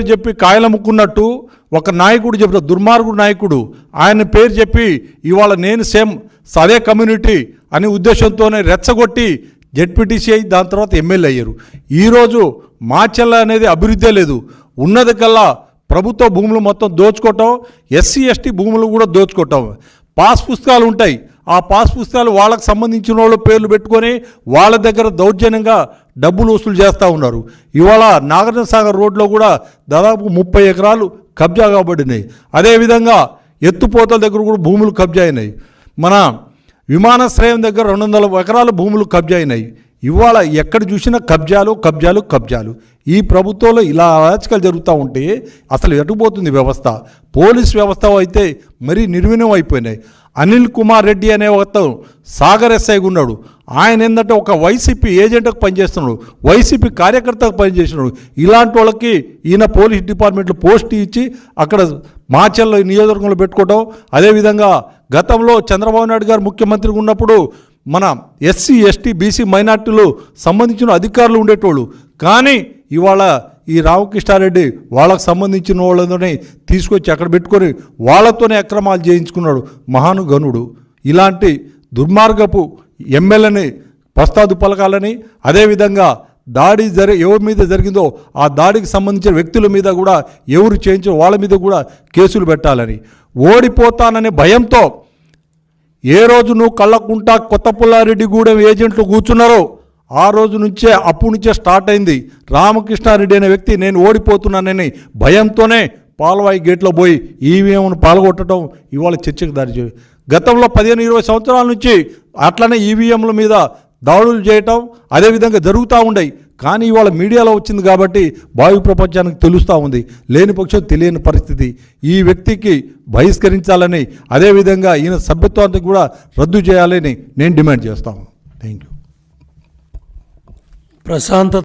పేరు చెప్పి కాయలముక్కున్నట్టు ఒక నాయకుడు చెప్పిన దుర్మార్గుడు నాయకుడు ఆయన పేరు చెప్పి ఇవాళ నేను సేమ్ అదే కమ్యూనిటీ అనే ఉద్దేశంతోనే రెచ్చగొట్టి జెడ్పీటీసీ అయ్యి దాని తర్వాత ఎమ్మెల్యే అయ్యారు. ఈరోజు మాచెల్ల అనేది అభివృద్ధే లేదు. ఉన్నది కల్లా ప్రభుత్వ భూములు మొత్తం దోచుకోవటం, ఎస్సీ ఎస్టీ భూములు కూడా దోచుకోవటం. పాస్ పుస్తకాలు ఉంటాయి, ఆ పాస్ పుస్తకాలు వాళ్ళకు సంబంధించిన వాళ్ళ పేర్లు పెట్టుకొని వాళ్ళ దగ్గర దౌర్జన్యంగా డబ్బులు వసూలు చేస్తూ ఉన్నారు. ఇవాళ నాగార్జున సాగర్ రోడ్లో కూడా దాదాపు 30 ఎకరాలు కబ్జా కాబడినాయి. అదేవిధంగా ఎత్తుపోతల దగ్గర కూడా భూములు కబ్జా అయినాయి. మన విమానాశ్రయం దగ్గర 200 ఎకరాల భూములు కబ్జా అయినాయి. ఇవాళ ఎక్కడ చూసినా కబ్జాలు కబ్జాలు కబ్జాలు. ఈ ప్రభుత్వంలో ఇలా అరాచకాలు జరుగుతూ ఉంటే అసలు ఎటుపోతుంది వ్యవస్థ? పోలీస్ వ్యవస్థ అయితే మరీ నిర్వీణం అయిపోయినాయి. అనిల్ కుమార్ రెడ్డి అనే ఒక సాగర్ ఎస్ఐగా ఉన్నాడు. ఆయన ఏంటంటే ఒక వైసీపీ ఏజెంట్కి పనిచేస్తున్నాడు, వైసీపీ కార్యకర్తకు పనిచేస్తున్నాడు. ఇలాంటి వాళ్ళకి ఈయన పోలీస్ డిపార్ట్మెంట్లో పోస్ట్ ఇచ్చి అక్కడ మాచెల్ల నియోజకవర్గంలో పెట్టుకోవటం. అదేవిధంగా గతంలో చంద్రబాబు నాయుడు గారు ముఖ్యమంత్రిగా ఉన్నప్పుడు మన ఎస్సీ ఎస్టీ బీసీ మైనార్టీలు సంబంధించిన అధికారులు ఉండేటోళ్ళు. కానీ ఇవాళ ఈ రామకృష్ణారెడ్డి వాళ్ళకు సంబంధించిన వాళ్ళతోనే తీసుకొచ్చి అక్కడ పెట్టుకొని వాళ్ళతోనే అక్రమాలు చేయించుకున్నాడు మహానుగనుడు. ఇలాంటి దుర్మార్గపు ఎమ్మెల్యేని ప్రస్తాదు పలకాలని, అదేవిధంగా దాడి ఎవరి మీద జరిగిందో ఆ దాడికి సంబంధించిన వ్యక్తుల మీద కూడా ఎవరు చేయించో వాళ్ళ మీద కూడా కేసులు పెట్టాలని, ఓడిపోతాననే భయంతో ఏ రోజు నువ్వు కళ్ళకుంటా కొత్త పుల్లారెడ్డిగూడెం ఏజెంట్లు కూర్చున్నారో ఆ రోజు నుంచే అప్పటి నుంచే స్టార్ట్ అయింది. రామకృష్ణారెడ్డి అనే వ్యక్తి నేను ఓడిపోతున్నానని భయంతోనే పాలవాయి గేట్లో పోయి ఈవీఎంను పాల్గొట్టడం ఇవాళ చర్చకు దారి. గతంలో 15-20 సంవత్సరాల నుంచి అట్లనే ఈవీఎంల మీద దాడులు చేయటం అదేవిధంగా జరుగుతూ ఉండయి. కానీ ఇవాళ మీడియాలో వచ్చింది కాబట్టి భావి ప్రపంచానికి తెలుస్తూ ఉంది. లేని పక్షం తెలియని పరిస్థితి. ఈ వ్యక్తికి బహిష్కరించాలని, అదేవిధంగా ఈయన సభ్యత్వాన్ని కూడా రద్దు చేయాలని నేను డిమాండ్ చేస్తాను. Thank you. ప్రశాంతత